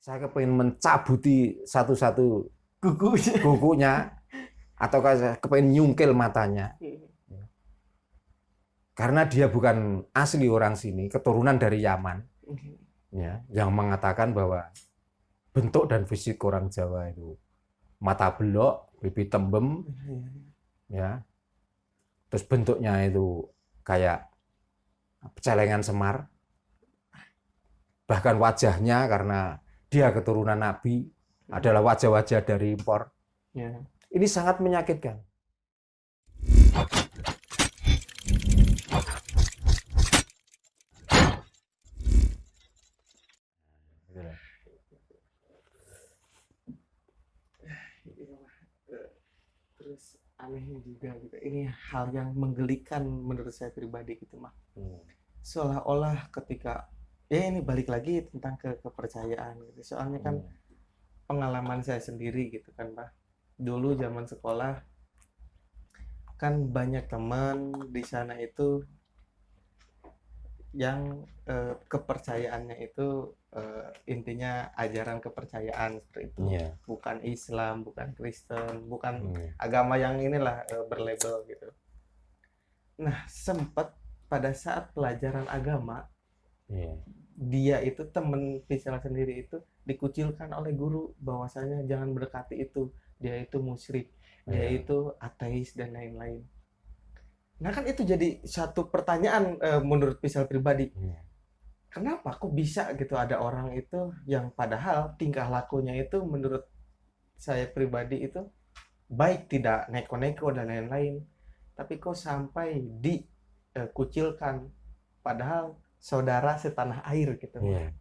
Saya kepengen mencabuti satu-satu Kukunya. kukunya, atau saya kepengen nyungkil matanya. Karena dia bukan asli orang sini, keturunan dari Yaman, ya, yang mengatakan bahwa bentuk dan fisik orang Jawa itu mata belok, pipi tembem, ya, terus bentuknya itu kayak celengan semar, bahkan wajahnya karena dia keturunan Nabi adalah wajah-wajah dari impor. Ya. Ini sangat menyakitkan. Terus anehnya juga gitu. Ini hal yang menggelikan menurut saya pribadi gitu mah. Seolah-olah ketika ini balik lagi tentang kepercayaan gitu. Soalnya kan pengalaman saya sendiri gitu kan, Pak. Dulu zaman sekolah kan banyak teman di sana itu yang kepercayaannya itu intinya ajaran kepercayaan seperti itu. Iya. Bukan Islam, bukan Kristen, bukan agama yang inilah berlabel gitu. Nah, sempat pada saat pelajaran agama, Iya. dia itu temen Pisah sendiri itu dikucilkan oleh guru bahwasanya jangan mendekati itu, dia itu musyrik, dia Iya. itu ateis dan lain-lain. Nah kan itu jadi satu pertanyaan menurut Pisah pribadi. Kenapa kok bisa gitu ada orang itu yang padahal tingkah lakunya itu menurut saya pribadi itu baik, tidak neko-neko dan lain-lain, tapi kok sampai dikucilkan padahal saudara setanah air gitu. Iya.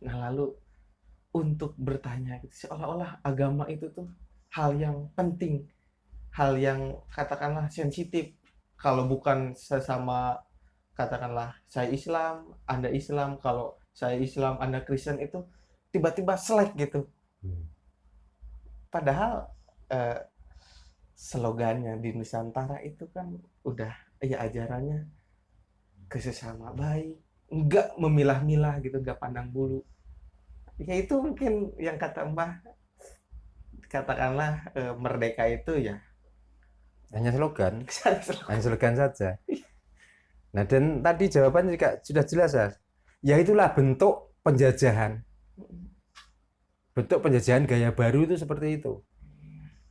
Nah lalu untuk bertanya gitu, seolah-olah agama itu tuh hal yang penting, hal yang katakanlah sensitif. Kalau bukan sesama, katakanlah saya Islam, Anda Islam, kalau saya Islam, Anda Kristen, itu tiba-tiba selek gitu. Padahal slogannya di Nusantara itu kan udah ya ajarannya kesesama baik, enggak memilah-milah gitu, enggak pandang bulu. Ya itu mungkin yang kata Mbah, katakanlah merdeka itu ya Hanya slogan, hanya slogan saja. Nah, dan tadi jawaban juga sudah jelas, ya itulah bentuk penjajahan. Bentuk penjajahan gaya baru itu seperti itu.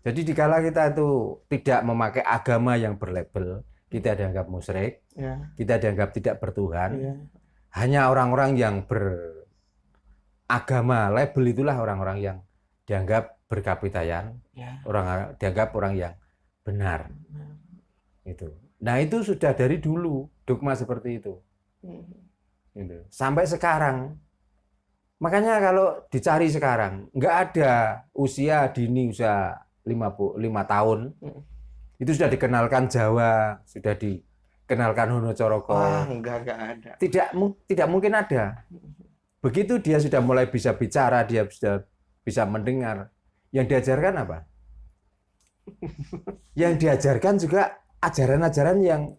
Jadi dikala kita itu tidak memakai agama yang berlabel, kita dianggap musyrik, ya, kita dianggap tidak bertuhan. ya. Hanya orang-orang yang beragama label itulah orang-orang yang dianggap berkapitayan, Ya. dianggap orang yang benar. Itu. Nah itu sudah dari dulu dogma seperti itu. Gitu. Sampai sekarang. Makanya kalau dicari sekarang, nggak ada usia dini, usia 5 tahun. Itu sudah dikenalkan Jawa, sudah dikenalkan Hono Coroko. Wah, enggak ada. Tidak mungkin ada. Begitu dia sudah mulai bisa bicara, dia sudah bisa mendengar. Yang diajarkan apa? Yang diajarkan juga ajaran-ajaran yang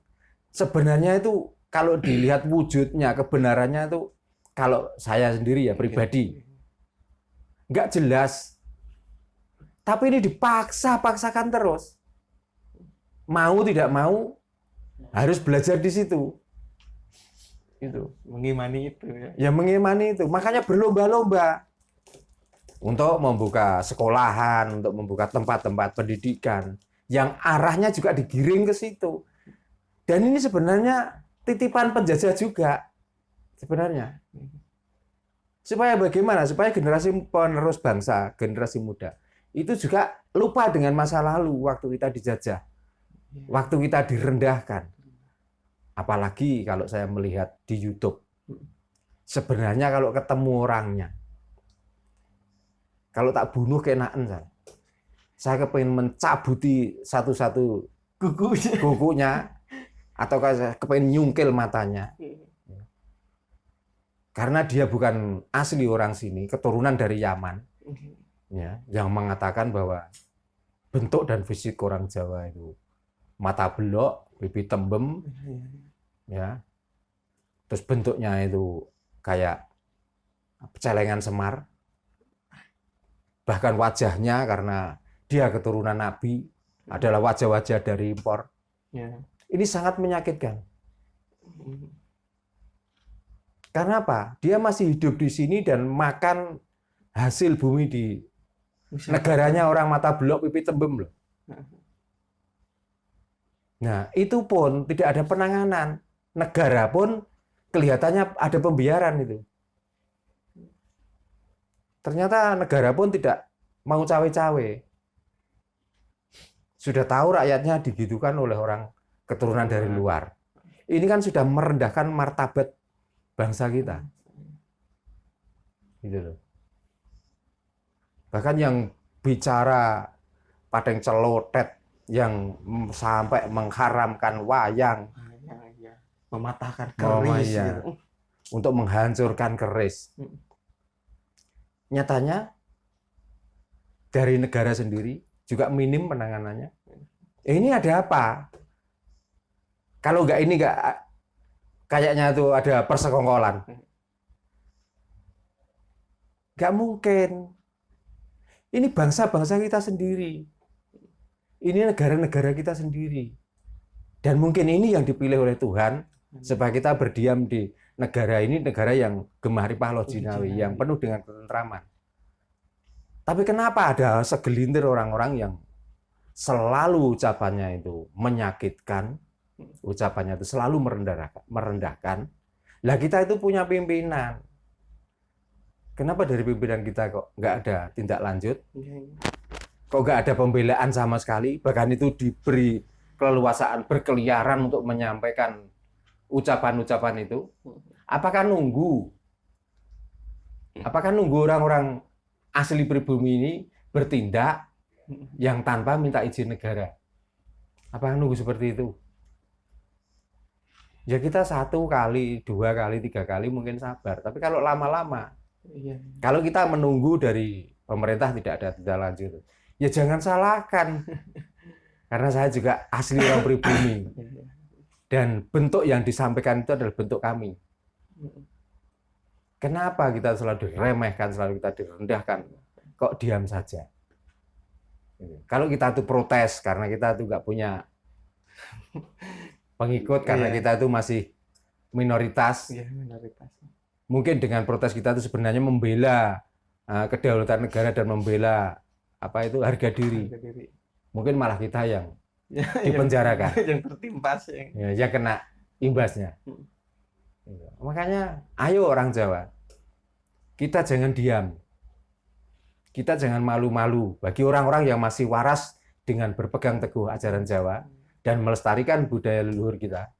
sebenarnya itu kalau dilihat wujudnya, kebenarannya itu kalau saya sendiri ya pribadi nggak jelas. Tapi ini dipaksakan terus. Mau tidak mau harus belajar di situ. Itu mengimani itu ya. Ya mengimani itu. Makanya berlomba-lomba untuk membuka sekolahan, untuk membuka tempat-tempat pendidikan yang arahnya juga digiring ke situ. Dan ini sebenarnya titipan penjajah juga sebenarnya. Supaya bagaimana? Supaya generasi penerus bangsa, generasi muda itu juga lupa dengan masa lalu waktu kita dijajah, waktu kita direndahkan. Apalagi kalau saya melihat di YouTube, sebenarnya kalau ketemu orangnya, kalau tak bunuh keenakan saya kepengen mencabuti satu-satu kukunya, atau saya kepengen nyungkil matanya. Karena dia bukan asli orang sini, keturunan dari Yaman, ya, yang mengatakan bahwa bentuk dan fisik orang Jawa itu mata belok, pipi tembem, ya, terus bentuknya itu kayak celengan semar, bahkan wajahnya karena dia keturunan nabi adalah wajah-wajah dari impor. Ya. Ini sangat menyakitkan. Karena apa? Dia masih hidup di sini dan makan hasil bumi di negaranya orang mata belok pipi tembem loh. Nah, itu pun tidak ada penanganan. Negara pun kelihatannya ada pembiaran itu. Ternyata negara pun tidak mau cawe-cawe. Sudah tahu rakyatnya digitukan oleh orang keturunan dari luar. Ini kan sudah merendahkan martabat bangsa kita. Gitu loh. Bahkan yang bicara padang celotet, yang sampai mengharamkan wayang, Ya. Mematahkan keris ya, gitu. untuk menghancurkan keris. Nyatanya dari negara sendiri juga minim penanganannya. Ini ada apa? Kalau ini nggak kayaknya tuh ada persekongkolan. Nggak mungkin. Ini bangsa-bangsa kita sendiri. Ini negara-negara kita sendiri. Dan mungkin ini yang dipilih oleh Tuhan supaya kita berdiam di negara ini, negara yang gemah ripah lojinawi, yang penuh dengan ketentraman. Tapi kenapa ada segelintir orang-orang yang selalu ucapannya itu menyakitkan, ucapannya itu selalu merendahkan. Lah kita itu punya pimpinan. Kenapa dari pimpinan kita kok nggak ada tindak lanjut? Kok nggak ada pembelaan sama sekali? Bahkan itu diberi keleluasaan berkeliaran untuk menyampaikan ucapan-ucapan itu. Apakah nunggu? Apakah nunggu orang-orang asli pribumi ini bertindak yang tanpa minta izin negara? Apakah nunggu seperti itu? Ya kita 1 kali, 2 kali, 3 kali mungkin sabar. Tapi kalau lama-lama, kalau kita menunggu dari pemerintah tidak ada tindak lanjut, ya jangan salahkan. Karena saya juga asli orang pribumi. Dan bentuk yang disampaikan itu adalah bentuk kami. Kenapa kita selalu diremehkan, selalu kita direndahkan? Kok diam saja? Kalau kita tuh protes karena kita tuh nggak punya pengikut, karena kita tuh masih minoritas. Mungkin dengan protes kita itu sebenarnya membela kedaulatan negara dan membela harga diri. Mungkin malah kita yang dipenjarakan, yang tertimpas, yang kena imbasnya. Makanya ayo orang Jawa, kita jangan diam, kita jangan malu-malu bagi orang-orang yang masih waras dengan berpegang teguh ajaran Jawa dan melestarikan budaya leluhur kita.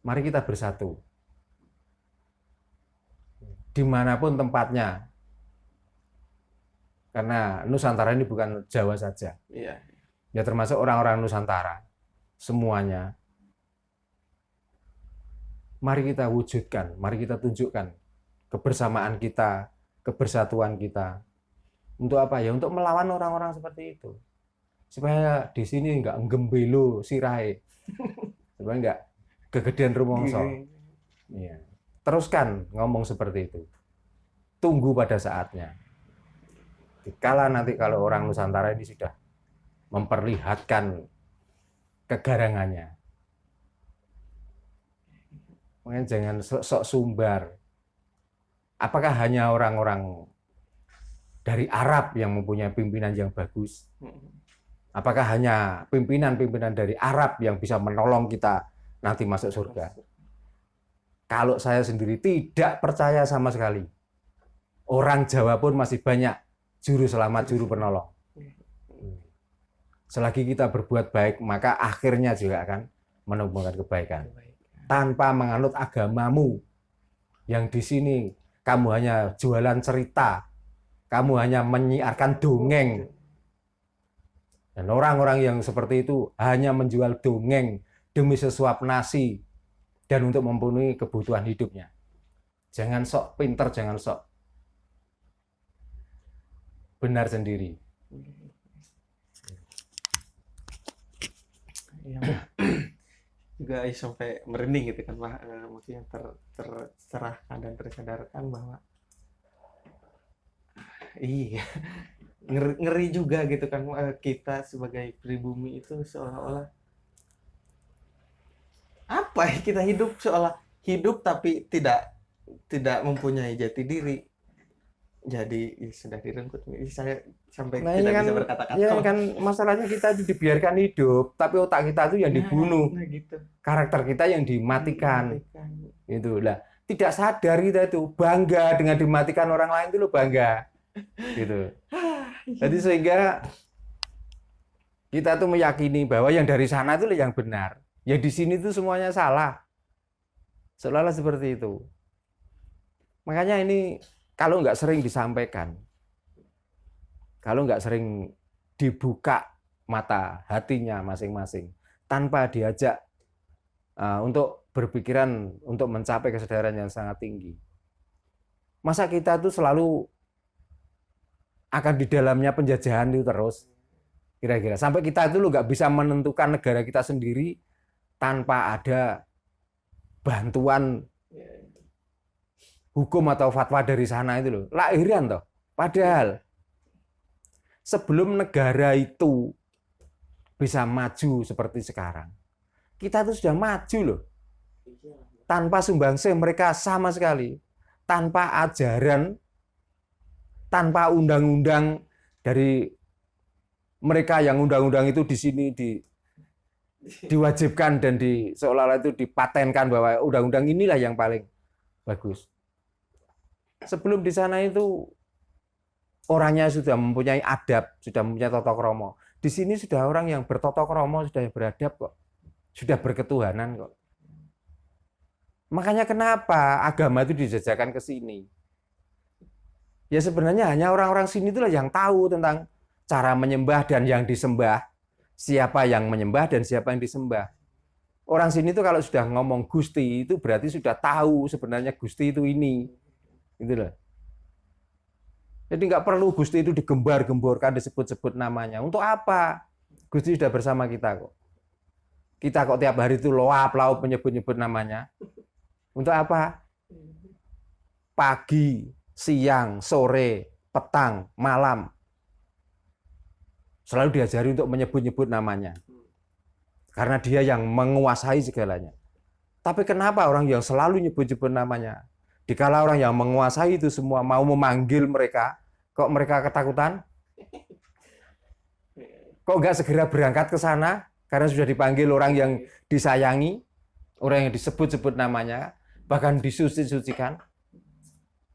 Mari kita bersatu dimanapun tempatnya, karena Nusantara ini bukan Jawa saja. Ya termasuk orang-orang Nusantara semuanya. Mari kita wujudkan, mari kita tunjukkan kebersamaan kita, kebersatuan kita. Untuk apa ya? Untuk melawan orang-orang seperti itu. Supaya di sini nggak gembelo sirahe. Supaya nggak kegedean rumongso. Ya. Teruskan ngomong seperti itu. Tunggu pada saatnya. Dikala nanti kalau orang Nusantara ini sudah memperlihatkan kegarangannya, mungkin jangan sok sumbar. Apakah hanya orang-orang dari Arab yang mempunyai pimpinan yang bagus? Apakah hanya pimpinan-pimpinan dari Arab yang bisa menolong kita nanti masuk surga? Kalau saya sendiri tidak percaya sama sekali. Orang Jawa pun masih banyak juru selamat, juru penolong. Selagi kita berbuat baik, maka akhirnya juga akan menemukan kebaikan. Tanpa menganut agamamu, yang di sini kamu hanya jualan cerita, kamu hanya menyiarkan dongeng. Dan orang-orang yang seperti itu hanya menjual dongeng demi sesuap nasi dan untuk memenuhi kebutuhan hidupnya. Jangan sok pinter, jangan sok benar sendiri. Juga sampai merinding gitu kan Pak, maksudnya tercerahkan dan tersadarkan bahwa Iya, ngeri juga gitu kan, kita sebagai pribumi itu seolah-olah apa ya, kita hidup seolah hidup tapi tidak tidak mempunyai jati diri. Jadi ya sudah direnggut. Saya sampai Nah ini tidak kan, bisa ya berkata-kata. kan masalahnya kita itu dibiarkan hidup, tapi otak kita itu yang dibunuh, Nah gitu. karakter kita yang dimatikan. Dimatikan. Itu lah. Tidak sadar kita itu bangga dengan dimatikan orang lain itu lo bangga, gitu. Jadi sehingga kita tuh meyakini bahwa yang dari sana itu yang benar, yang di sini itu semuanya salah, seolah-olah seperti itu. Makanya ini kalau nggak sering disampaikan, kalau nggak sering dibuka mata hatinya masing-masing, tanpa diajak untuk berpikiran untuk mencapai kesadaran yang sangat tinggi, masa kita tuh selalu akan di dalamnya penjajahan itu terus, kira-kira sampai kita itu lo nggak bisa menentukan negara kita sendiri tanpa ada bantuan hukum atau fatwa dari sana itu loh. Lahiran toh. Padahal sebelum negara itu bisa maju seperti sekarang, kita itu sudah maju loh. Tanpa sumbangsih mereka sama sekali, tanpa ajaran, tanpa undang-undang dari mereka yang undang-undang itu di sini diwajibkan dan seolah-olah itu dipatenkan bahwa undang-undang inilah yang paling bagus. Sebelum di sana itu orangnya sudah mempunyai adab, sudah mempunyai tata krama. Di sini sudah orang yang bertata krama, sudah beradab kok. Sudah berketuhanan kok. Makanya kenapa agama itu dijajakan ke sini? Ya sebenarnya hanya orang-orang sini itulah yang tahu tentang cara menyembah dan yang disembah. Siapa yang menyembah dan siapa yang disembah. Orang sini itu kalau sudah ngomong Gusti itu berarti sudah tahu sebenarnya Gusti itu ini. Gitu loh. Jadi nggak perlu Gusti itu digembar-gemborkan, disebut-sebut namanya. Untuk apa? Gusti sudah bersama kita kok. Kita kok tiap hari itu loap-laup menyebut-nyebut namanya. Untuk apa? Pagi, siang, sore, petang, malam. Selalu diajari untuk menyebut-nyebut namanya. Karena dia yang menguasai segalanya. Tapi kenapa orang yang selalu nyebut-nyebut namanya? Dikala orang yang menguasai itu semua mau memanggil mereka, kok mereka ketakutan? Kok nggak segera berangkat ke sana? Karena sudah dipanggil orang yang disayangi, orang yang disebut-sebut namanya, bahkan disuci-sucikan.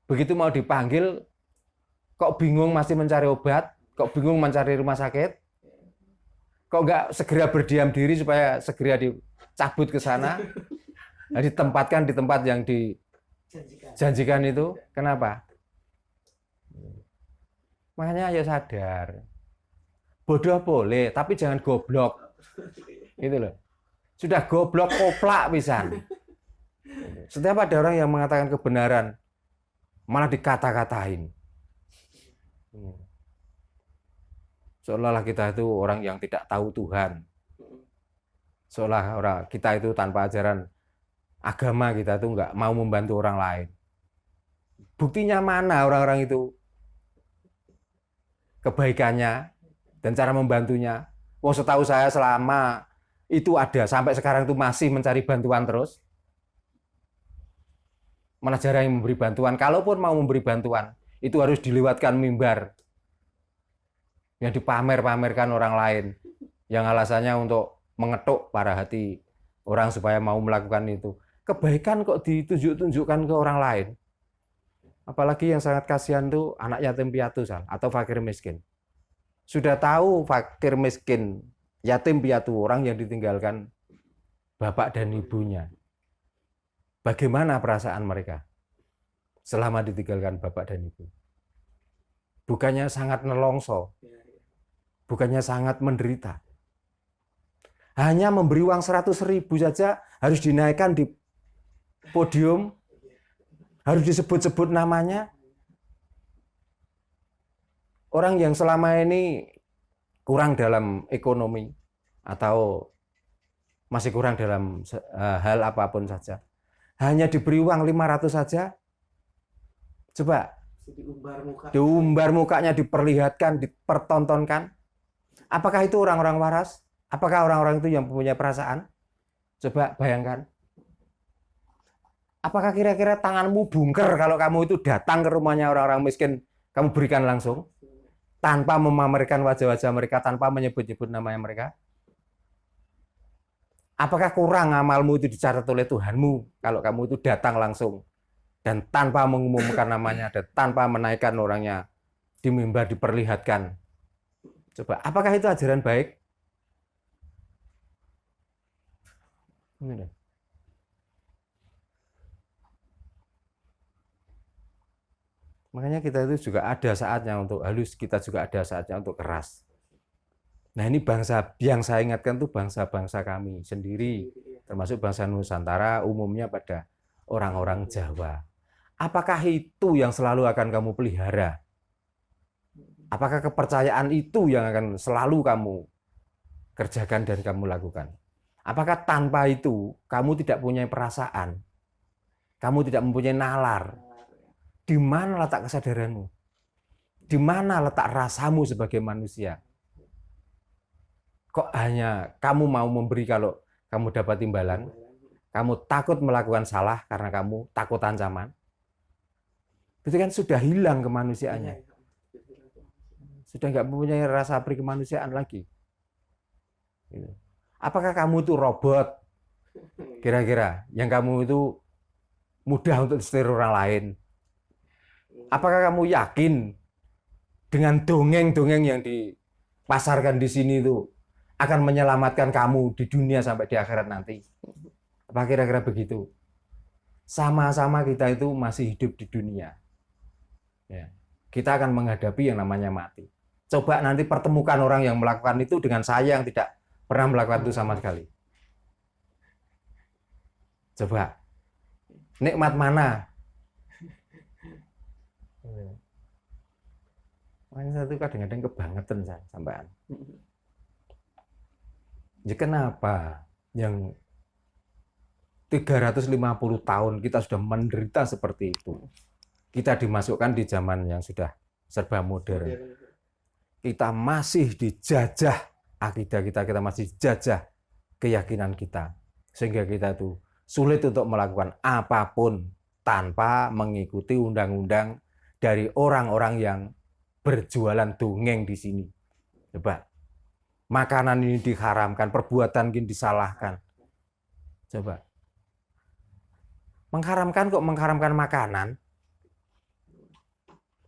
Begitu mau dipanggil, kok bingung masih mencari obat, kok bingung mencari rumah sakit, kok nggak segera berdiam diri supaya segera dicabut ke sana, ditempatkan di tempat yang dijanjikan itu. Kenapa? Makanya ayo sadar. Bodoh boleh, tapi jangan goblok. Gitu loh. Sudah goblok koplak pisan. Setiap ada orang yang mengatakan kebenaran, malah dikata-katain. Seolah-olah kita itu orang yang tidak tahu Tuhan. Seolah kita itu tanpa ajaran agama kita itu nggak mau membantu orang lain. Buktinya mana orang-orang itu kebaikannya dan cara membantunya? Wong setahu saya selama itu ada sampai sekarang itu masih mencari bantuan terus. Malah jarang yang memberi bantuan. Kalaupun mau memberi bantuan, itu harus dilewatkan mimbar yang dipamer-pamerkan orang lain, yang alasannya untuk mengetuk para hati orang supaya mau melakukan itu. Kebaikan kok ditunjuk-tunjukkan ke orang lain. Apalagi yang sangat kasihan tuh anak yatim piatu atau fakir miskin. Sudah tahu fakir miskin, yatim piatu, orang yang ditinggalkan bapak dan ibunya. Bagaimana perasaan mereka selama ditinggalkan bapak dan ibu? Bukannya sangat nelongso, bukannya sangat menderita. Hanya memberi uang 100.000 saja harus dinaikkan di podium, harus disebut-sebut namanya. Orang yang selama ini kurang dalam ekonomi atau masih kurang dalam hal apapun saja, hanya diberi uang 500 saja. Coba diumbar mukanya, diperlihatkan, dipertontonkan. Apakah itu orang-orang waras? Apakah orang-orang itu yang punya perasaan? Coba bayangkan. Apakah kira-kira tanganmu bungker kalau kamu itu datang ke rumahnya orang-orang miskin, kamu berikan langsung? Tanpa memamerkan wajah-wajah mereka, tanpa menyebut-nyebut namanya mereka? Apakah kurang amalmu itu dicatat oleh Tuhanmu kalau kamu itu datang langsung dan tanpa mengumumkan namanya dan tanpa menaikkan orangnya di mimbar diperlihatkan? Coba, apakah itu ajaran baik? Makanya kita itu juga ada saatnya untuk halus, kita juga ada saatnya untuk keras. Nah, ini bangsa yang saya ingatkan tuh bangsa-bangsa kami sendiri, termasuk bangsa Nusantara, umumnya pada orang-orang Jawa. Apakah itu yang selalu akan kamu pelihara? Apakah kepercayaan itu yang akan selalu kamu kerjakan dan kamu lakukan? Apakah tanpa itu kamu tidak punya perasaan? Kamu tidak mempunyai nalar? Di mana letak kesadaranmu? Di mana letak rasamu sebagai manusia? Kok hanya kamu mau memberi kalau kamu dapat imbalan? Kamu takut melakukan salah karena kamu takut ancaman? Itu kan sudah hilang kemanusiaannya. Sudah nggak mempunyai rasa perikemanusiaan lagi. Apakah kamu itu robot? Kira-kira yang kamu itu mudah untuk disetir orang lain? Apakah kamu yakin dengan dongeng-dongeng yang dipasarkan di sini itu akan menyelamatkan kamu di dunia sampai di akhirat nanti? Apa kira-kira begitu? Sama-sama kita itu masih hidup di dunia. Ya. Kita akan menghadapi yang namanya mati. Coba nanti pertemukan orang yang melakukan itu dengan saya yang tidak pernah melakukan itu sama sekali. Coba. Nikmat mana? Makanya satu kadang-kadang kebangetan saya sampean. Ya kenapa yang 350 tahun kita sudah menderita seperti itu? Kita dimasukkan di zaman yang sudah serba modern. Kita masih dijajah akidah kita masih dijajah keyakinan kita. Sehingga kita itu sulit untuk melakukan apapun tanpa mengikuti undang-undang dari orang-orang yang berjualan dongeng di sini. Coba. Makanan ini diharamkan, perbuatan ini disalahkan. Coba. Mengharamkan kok mengharamkan makanan?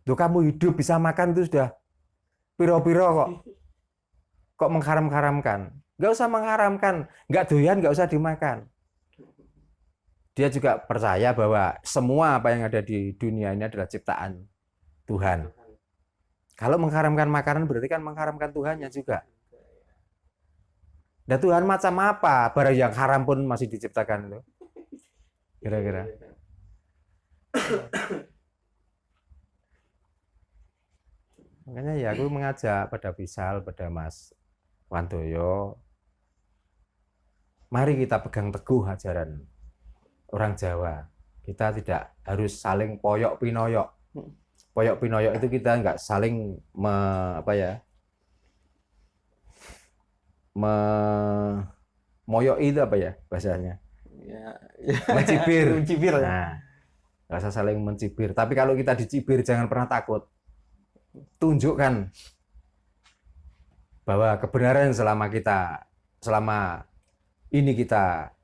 Loh, kamu hidup bisa makan itu sudah piro-piro kok. Kok mengharam-haramkan? Nggak usah mengharamkan. Nggak doyan, nggak usah dimakan. Dia juga percaya bahwa semua apa yang ada di dunia ini adalah ciptaan Tuhan. Kalau mengharamkan makanan berarti kan mengharamkan Tuhannya juga. Dan Tuhan macam apa? Barang yang haram pun masih diciptakan itu. Kira-kira. Makanya ya aku mengajak pada Visal, pada Mas Wandoyo, mari kita pegang teguh ajaran orang Jawa. Kita tidak harus saling poyok pinoyok. Poyok pinoyok itu kita nggak saling moyok itu apa ya bahasanya? Ya, Mencibir. mencibir. Nah, nggak usah saling mencibir. Tapi kalau kita dicibir jangan pernah takut. Tunjukkan bahwa kebenaran selama ini kita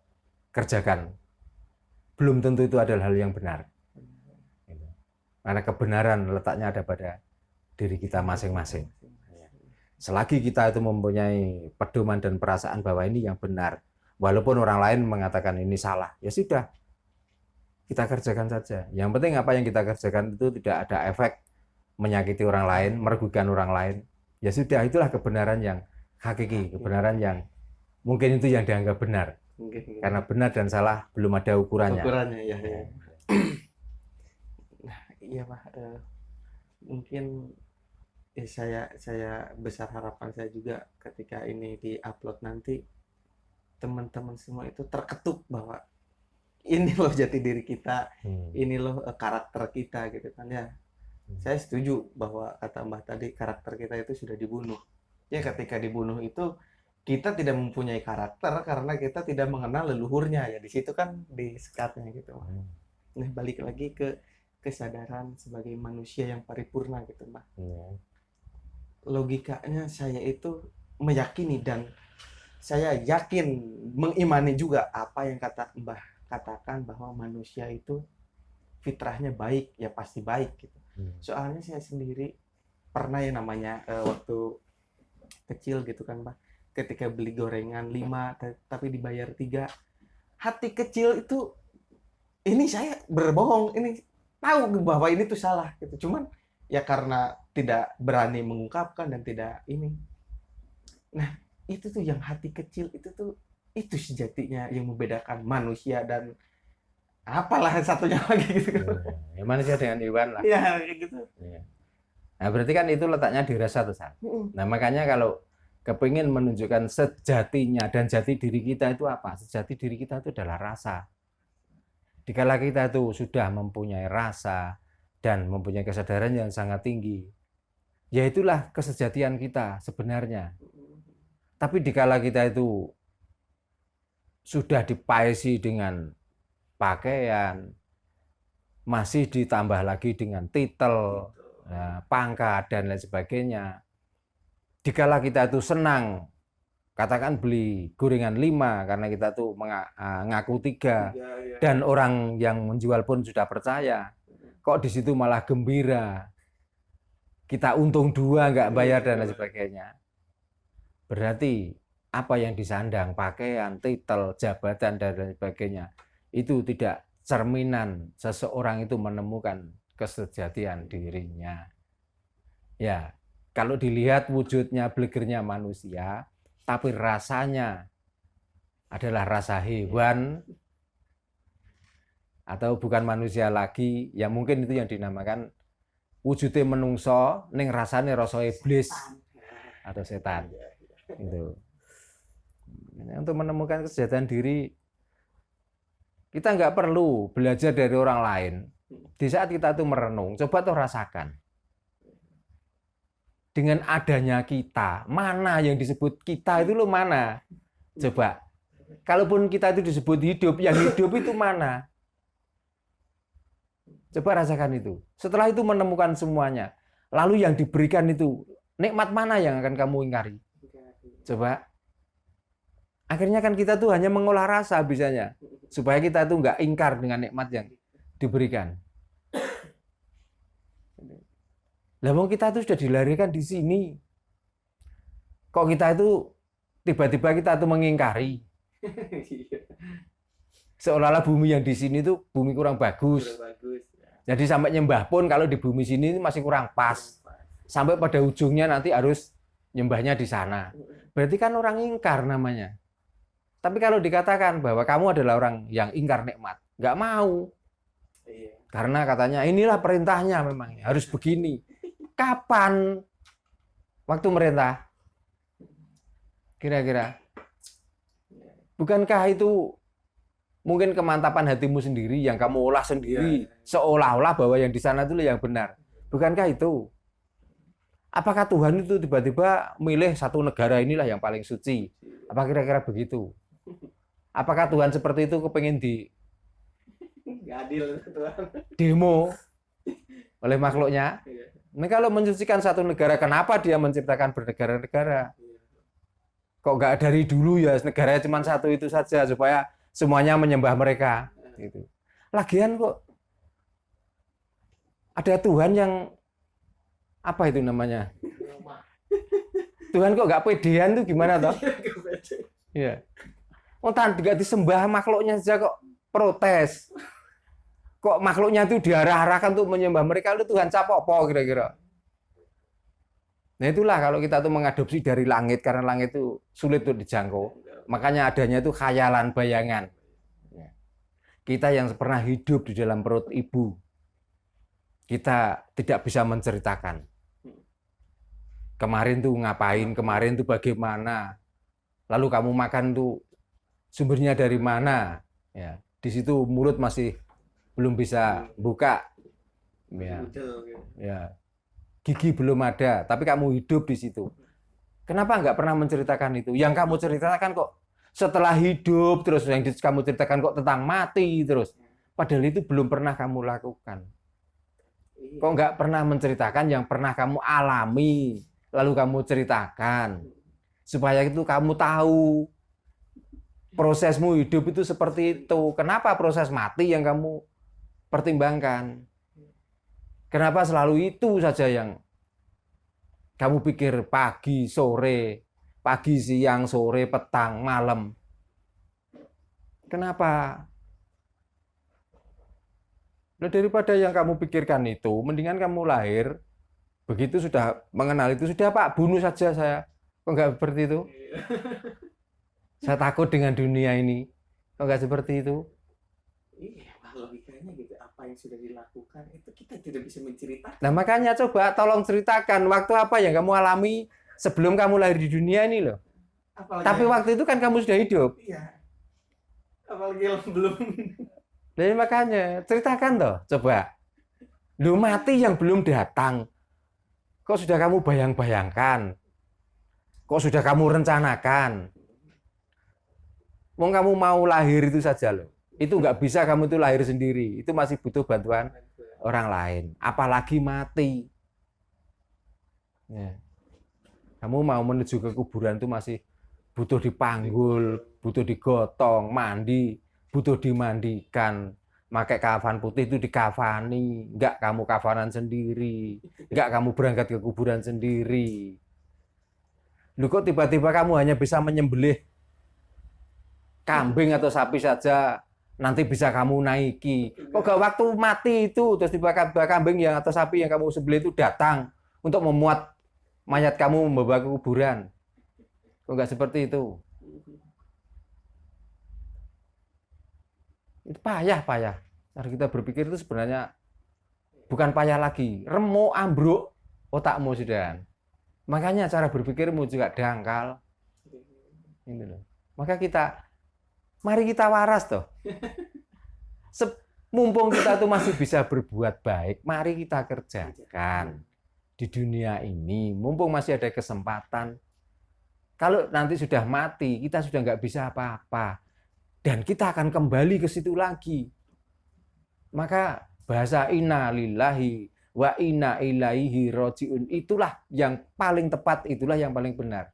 kerjakan belum tentu itu adalah hal yang benar. Karena kebenaran letaknya ada pada diri kita masing-masing. Selagi kita itu mempunyai pedoman dan perasaan bahwa ini yang benar, walaupun orang lain mengatakan ini salah, ya sudah, kita kerjakan saja. Yang penting apa yang kita kerjakan itu tidak ada efek menyakiti orang lain, merugikan orang lain. Ya sudah, itulah kebenaran yang hakiki, kebenaran yang mungkin itu yang dianggap benar. Karena benar dan salah belum ada ukurannya. Ukurannya ya. Nah, iya Pak. Mungkin saya besar harapan saya juga ketika ini di-upload nanti teman-teman semua itu terketuk bahwa ini loh jati diri kita, ini loh karakter kita gitu kan ya. Saya setuju bahwa kata Mbah tadi karakter kita itu sudah dibunuh. Ya ketika dibunuh itu kita tidak mempunyai karakter karena kita tidak mengenal leluhurnya. Ya di situ kan disekatnya gitu, Mbah. Nah, balik lagi ke kesadaran sebagai manusia yang paripurna gitu, Mbah. Logikanya saya itu meyakini dan saya yakin mengimani juga apa yang kata Mbah katakan bahwa manusia itu fitrahnya baik, ya pasti baik gitu. Soalnya saya sendiri pernah yang namanya waktu kecil gitu kan, Mbah, ketika beli gorengan 5 tapi dibayar 3, hati kecil itu ini saya berbohong, ini tahu bahwa ini tuh salah gitu. Cuman ya karena tidak berani mengungkapkan dan tidak ini. Nah, itu tuh yang hati kecil itu sejatinya yang membedakan manusia dan apalah satunya lagi gitu. Ya, manusia dengan hewan lah. Ya, kayak gitu. Ya. Nah, berarti kan itu letaknya di rasa tuh, San. Nah, makanya kalau kepingin menunjukkan sejatinya dan jati diri kita itu apa? Sejati diri kita itu adalah rasa. Dikala kita itu sudah mempunyai rasa dan mempunyai kesadaran yang sangat tinggi, ya itulah kesejatian kita sebenarnya. Tapi dikala kita itu sudah dipaesi dengan pakaian, masih ditambah lagi dengan titel, pangkat, dan lain sebagainya. Dikala kita itu senang, katakan beli gorengan 5 karena kita tuh ngaku 3, dan orang yang menjual pun sudah percaya, kok di situ malah gembira, kita untung 2 nggak bayar dan lain sebagainya. Berarti apa yang disandang, pakaian, titel, jabatan, dan lain sebagainya, itu tidak cerminan seseorang itu menemukan kesejatian dirinya. Ya, kalau dilihat wujudnya blegernya manusia, tapi rasanya adalah rasa hewan, atau bukan manusia lagi, ya mungkin itu yang dinamakan wujudnya menungso, ning rasanya rasa iblis atau setan. Itu. Untuk menemukan kesejahteraan diri, kita nggak perlu belajar dari orang lain. Di saat kita tuh merenung, coba tuh rasakan. Dengan adanya kita, mana yang disebut kita itu lo mana? Coba. Kalaupun kita itu disebut hidup, yang hidup itu mana? Coba rasakan itu. Setelah itu menemukan semuanya. Lalu yang diberikan itu, nikmat mana yang akan kamu ingkari? Coba. Akhirnya kan kita tuh hanya mengolah rasa bisanya. Supaya kita tuh nggak ingkar dengan nikmat yang diberikan. Lah wong kita tuh sudah dilahirkan di sini. Kok kita itu tiba-tiba kita tuh mengingkari? Seolah-olah bumi yang di sini tuh bumi kurang bagus. Jadi sampai nyembah pun kalau di bumi sini masih kurang pas. Sampai pada ujungnya nanti harus nyembahnya di sana. Berarti kan orang ingkar namanya. Tapi kalau dikatakan bahwa kamu adalah orang yang ingkar nikmat, nggak mau. Karena katanya inilah perintahnya memang harus begini. Kapan waktu merintah? Kira-kira. Bukankah itu mungkin kemantapan hatimu sendiri yang kamu olah sendiri, seolah-olah bahwa yang di sana itu yang benar. Bukankah itu? Apakah Tuhan itu tiba-tiba milih satu negara inilah yang paling suci? Apa kira-kira begitu? Apakah Tuhan seperti itu kepengen adil Tuhan. Demo oleh makhluknya? Nah, kalau mensucikan satu negara, kenapa dia menciptakan bernegara-negara? Kok nggak dari dulu ya negaranya cuma satu itu saja supaya semuanya menyembah mereka? Gitu. Lagian kok ada Tuhan yang apa itu namanya? Tuhan kok nggak pedean tuh gimana toh? Iya. Oh, tidak disembah makhluknya saja kok protes. Kok makhluknya itu diarah-arahkan untuk menyembah mereka, itu Tuhan capopo kira-kira. Nah itulah kalau kita tuh mengadopsi dari langit, karena langit itu sulit untuk dijangkau. Makanya adanya itu khayalan, bayangan. Kita yang pernah hidup di dalam perut ibu, kita tidak bisa menceritakan. Kemarin tuh ngapain, kemarin tuh bagaimana. Lalu kamu makan tuh sumbernya dari mana? Ya, di situ mulut masih belum bisa buka. Ya, Udel, gitu. ya. Gigi belum ada, tapi kamu hidup di situ. Kenapa nggak pernah menceritakan itu? Yang kamu ceritakan kok setelah hidup, terus yang kamu ceritakan kok tentang mati terus. Padahal itu belum pernah kamu lakukan. Iya. Kok nggak pernah menceritakan yang pernah kamu alami, lalu kamu ceritakan. Supaya itu kamu tahu prosesmu hidup itu seperti itu. Kenapa proses mati yang kamu pertimbangkan? Kenapa selalu itu saja yang kamu pikir pagi, sore, pagi, siang, sore, petang, malam? Kenapa? Nah, daripada yang kamu pikirkan itu, mendingan kamu lahir, begitu sudah mengenal itu, sudah Pak, bunuh saja saya. Kok nggak seperti itu? Saya takut dengan dunia ini. Kok nggak seperti itu? Iya, logikanya gitu. Apa yang sudah dilakukan itu kita tidak bisa menceritakan. Nah, makanya coba tolong ceritakan waktu apa yang kamu alami sebelum kamu lahir di dunia ini loh. Apalagi Tapi waktu itu kan kamu sudah hidup. iya. Apalagi yang belum. Jadi makanya ceritakan toh, coba. Lu mati yang belum datang. Kok sudah kamu bayang-bayangkan? Kok sudah kamu rencanakan? Mau kamu mau lahir itu saja loh. Itu nggak bisa kamu itu lahir sendiri. Itu masih butuh bantuan orang lain. Apalagi mati. Ya. Kamu mau menuju ke kuburan itu masih butuh dipanggul, butuh digotong, mandi, butuh dimandikan. Pakai kafan putih itu dikafani. Nggak kamu kafanan sendiri. Nggak kamu berangkat ke kuburan sendiri. Lu kok tiba-tiba kamu hanya bisa menyembelih kambing atau sapi saja, nanti bisa kamu naiki. Kok gak waktu mati itu, terus tiba-tiba kambing yang atau sapi yang kamu sembelih itu datang untuk memuat mayat kamu membawa ke kuburan. Kok nggak seperti itu? Itu payah. Cara kita berpikir itu sebenarnya bukan payah lagi, remuk, ambruk otakmu sudah. Makanya cara berpikirmu juga dangkal. Ini loh. Mari kita waras toh. Mumpung kita tuh masih bisa berbuat baik, mari kita kerjakan di dunia ini. Mumpung masih ada kesempatan. Kalau nanti sudah mati, kita sudah nggak bisa apa-apa. Dan kita akan kembali ke situ lagi. Maka bahasa inna lillahi wa inna ilaihi rojiun itulah yang paling tepat, itulah yang paling benar.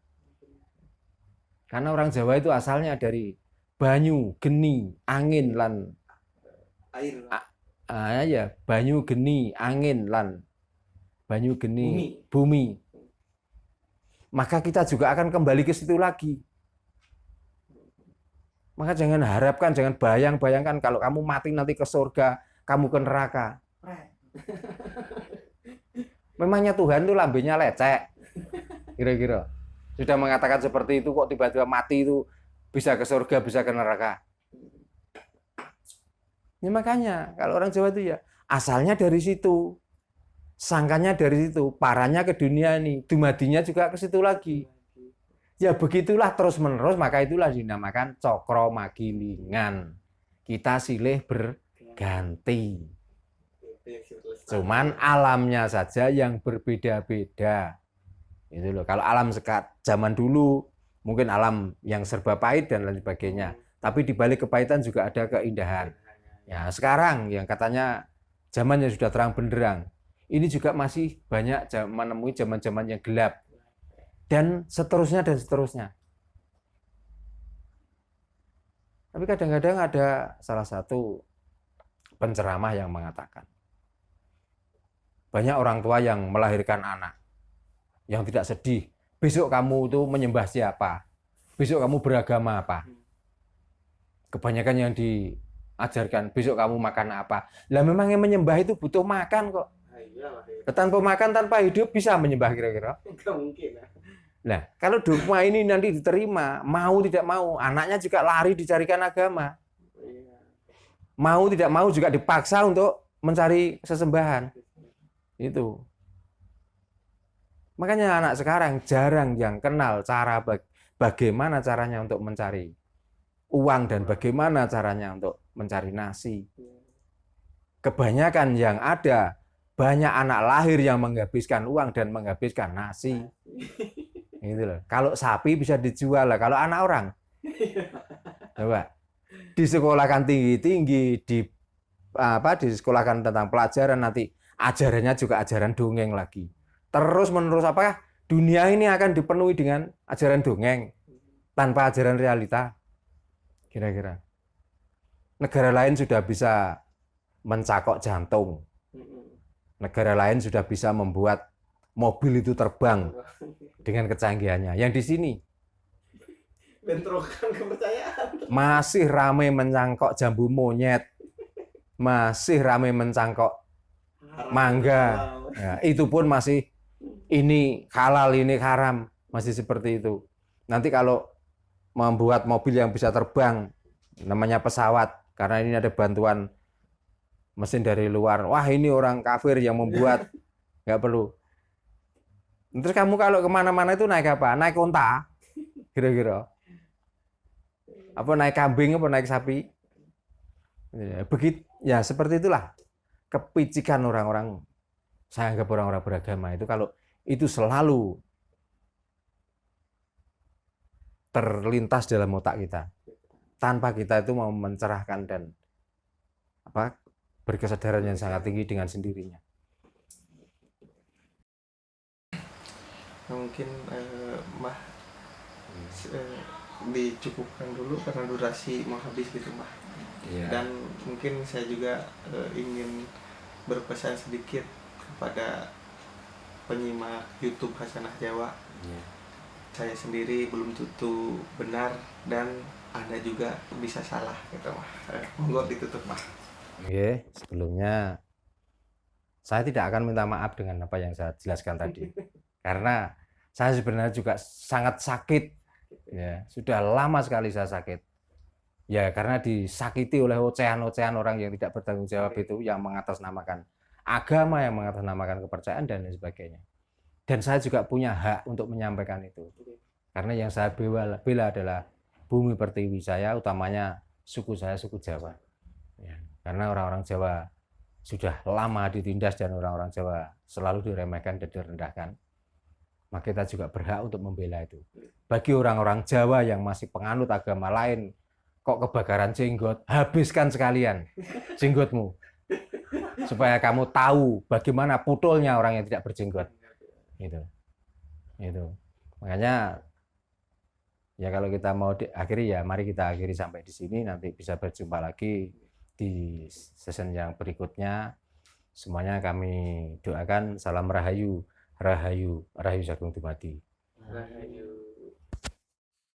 Karena orang Jawa itu asalnya dari banyu, geni, angin lan Air. ya, banyu, geni, angin lan banyu, geni, bumi. Maka kita juga akan kembali ke situ lagi. Maka jangan harapkan, jangan bayangkan kalau kamu mati nanti ke surga, kamu ke neraka. Memangnya Tuhan itu lambenya lecek. Kira-kira. Sudah mengatakan seperti itu kok tiba-tiba mati itu bisa ke surga, bisa ke neraka. Ya makanya kalau orang Jawa itu ya asalnya dari situ, sangkanya dari situ, parahnya ke dunia ini, dumadinya juga ke situ lagi. Ya begitulah terus menerus, maka itulah dinamakan cokro magilingan. Kita silih berganti. Cuman alamnya saja yang berbeda-beda. Itu loh. Kalau alam zaman dulu mungkin alam yang serba pahit dan lain sebagainya. Tapi di balik kepahitan juga ada keindahan. Ya, sekarang yang katanya zaman yang sudah terang benderang, ini juga masih banyak menemui zaman-zaman yang gelap. Dan seterusnya dan seterusnya. Tapi kadang-kadang ada salah satu penceramah yang mengatakan, banyak orang tua yang melahirkan anak yang tidak sedih. Besok kamu itu menyembah siapa? Besok kamu beragama apa? Kebanyakan yang diajarkan, besok kamu makan apa? Lah memang yang menyembah itu butuh makan kok. Tanpa makan, tanpa hidup bisa menyembah kira-kira? Enggak mungkin. Nah, kalau dogma ini nanti diterima, mau tidak mau, anaknya juga lari dicarikan agama. Mau tidak mau juga dipaksa untuk mencari sesembahan. Itu. Makanya anak sekarang jarang yang kenal cara bagaimana caranya untuk mencari uang dan bagaimana caranya untuk mencari nasi. Kebanyakan yang ada banyak anak lahir yang menghabiskan uang dan menghabiskan nasi. Gitu loh. Kalau sapi bisa dijual lah, kalau anak orang. Coba disekolahkan tinggi-tinggi, disekolahkan tentang pelajaran, nanti ajarannya juga ajaran dongeng lagi. Terus menerus apakah dunia ini akan dipenuhi dengan ajaran dongeng tanpa ajaran realita? Kira-kira. Negara lain sudah bisa mencakok jantung. Negara lain sudah bisa membuat mobil itu terbang dengan kecanggihannya. Yang di sini bentrokan kepercayaan. masih ramai mencangkok jambu monyet, masih ramai mencangkok mangga. Ya, itu pun masih ini halal, ini haram, masih seperti itu. Nanti kalau membuat mobil yang bisa terbang, namanya pesawat, karena ini ada bantuan mesin dari luar. Wah, ini orang kafir yang membuat, nggak perlu. Terus kamu kalau kemana-mana itu naik apa? Naik unta, kira-kira. Apa naik kambing, apa naik sapi? Begitu, ya seperti itulah kepicikan orang-orang. Saya anggap orang-orang beragama itu kalau itu selalu terlintas dalam otak kita, tanpa kita itu mau mencerahkan dan berkesadaran yang sangat tinggi dengan sendirinya. Mungkin Mbah dicukupkan dulu karena durasi mau habis gitu Mbah. Dan mungkin saya juga ingin berpesan sedikit kepada penyimak YouTube Hasanah Jawa. Saya sendiri belum tentu benar dan Anda juga bisa salah gitu Mbah. Monggo ditutup Mbah. Oke, sebelumnya saya tidak akan minta maaf dengan apa yang saya jelaskan tadi. Karena saya sebenarnya juga sangat sakit. Ya, sudah lama sekali saya sakit. Ya, karena disakiti oleh ocehan-ocehan orang yang tidak bertanggung jawab itu, yang mengatasnamakan agama, yang mengatasnamakan kepercayaan dan lain sebagainya. Dan saya juga punya hak untuk menyampaikan itu. Karena yang saya bela adalah bumi pertiwi saya, utamanya suku saya, suku Jawa. Ya, karena orang-orang Jawa sudah lama ditindas dan orang-orang Jawa selalu diremehkan dan direndahkan. Maka kita juga berhak untuk membela itu. Bagi orang-orang Jawa yang masih penganut agama lain, kok kebakaran jenggot, habiskan sekalian jenggotmu. Supaya kamu tahu bagaimana putulnya orang yang tidak berjenggot. Itu. Makanya ya kalau kita mau akhiri, ya mari kita akhiri sampai di sini, nanti bisa berjumpa lagi di season yang berikutnya. Semuanya kami doakan salam rahayu, rahayu, rahayu Jagung Dumadi. Rahayu.